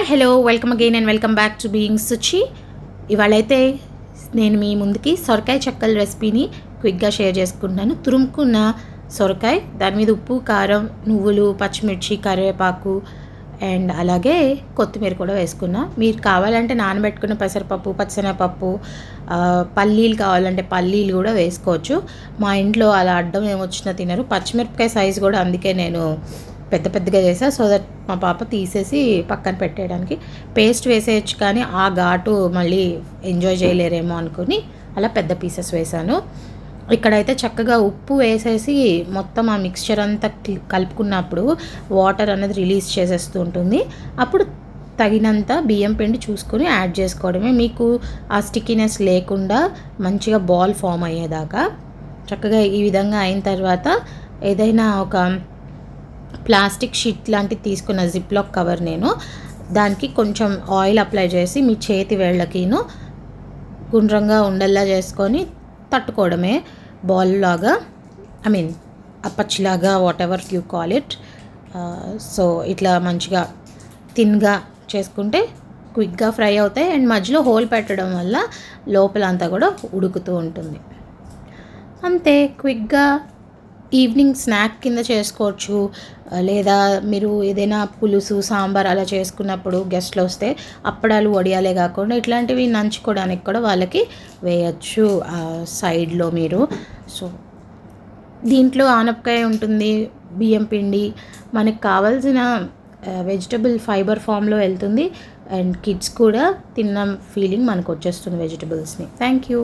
Hi hello welcome again and welcome back to being Suchi. ఇవాళైతే నేను మీ ముందుకి సొరకాయ చెక్కల రెసిపీని క్విక్గా షేర్ చేసుకుంటున్నాను. తురుముకున్న సొరకాయ, దాని మీద ఉప్పు, కారం, నువ్వులు, పచ్చిమిర్చి, కరివేపాకు అండ్ అలాగే కొత్తిమీర కూడా వేసుకున్నా. మీరు కావాలంటే నానబెట్టుకున్న పెసరపప్పు, పచ్చెనగపప్పు, పల్లీలు కావాలంటే పల్లీలు కూడా వేసుకోవచ్చు. మా ఇంట్లో అలా అడ్డం ఏమొచ్చినా తినరు. పచ్చిమిరపకాయ సైజు కూడా అందుకే నేను పెద్ద పెద్దగా చేసా, సో దట్ మా పాప తీసేసి పక్కన పెట్టేయడానికి. పేస్ట్ వేసేయచ్చు కానీ ఆ ఘాటు మళ్ళీ ఎంజాయ్ చేయలేరేమో అనుకుని అలా పెద్ద పీసెస్ వేసాను. ఇక్కడైతే చక్కగా ఉప్పు వేసేసి మొత్తం ఆ మిక్స్చర్ అంతా కలుపుకున్నప్పుడు వాటర్ అనేది రిలీజ్ చేసేస్తూ ఉంటుంది. అప్పుడు తగినంత బియ్యం పిండి చూసుకొని యాడ్ చేసుకోవడమే. మీకు ఆ స్టిక్కీనెస్ లేకుండా మంచిగా బాల్ ఫామ్ అయ్యేదాకా చక్కగా ఈ విధంగా అయిన తర్వాత ఏదైనా ఒక ప్లాస్టిక్ షీట్ లాంటిది తీసుకున్న జిప్లాక్ కవర్, నేను దానికి కొంచెం ఆయిల్ అప్లై చేసి మీ చేతి వేళ్ళకిను గుండ్రంగా ఉండల్లా చేసుకొని తట్టుకోవడమే. బాల్ లాగా, అప్పచ్చిలాగా, whatever you call it. So ఇట్లా మంచిగా థిన్గా చేసుకుంటే క్విక్గా ఫ్రై అవుతాయి అండ్ మధ్యలో హోల్ పెట్టడం వల్ల లోపలంతా కూడా ఉడుకుతూ ఉంటుంది. అంతే, క్విక్గా ఈవినింగ్ స్నాక్ కింద చేసుకోవచ్చు. లేదా మీరు ఏదైనా పులుసు, సాంబార్ అలా చేసుకున్నప్పుడు గెస్ట్లు వస్తే అప్పడాలు, వడియాలే కాకుండా ఇట్లాంటివి నంచుకోవడానికి కూడా వాళ్ళకి వేయచ్చు సైడ్లో మీరు. సో దీంట్లో ఆనపకాయ ఉంటుంది, బియ్యం పిండి, మనకు కావాల్సిన వెజిటబుల్ ఫైబర్ ఫామ్లో వెళ్తుంది అండ్ కిడ్స్ కూడా తిన్న ఫీలింగ్ మనకు వచ్చేస్తుంది వెజిటబుల్స్ని. Thank you.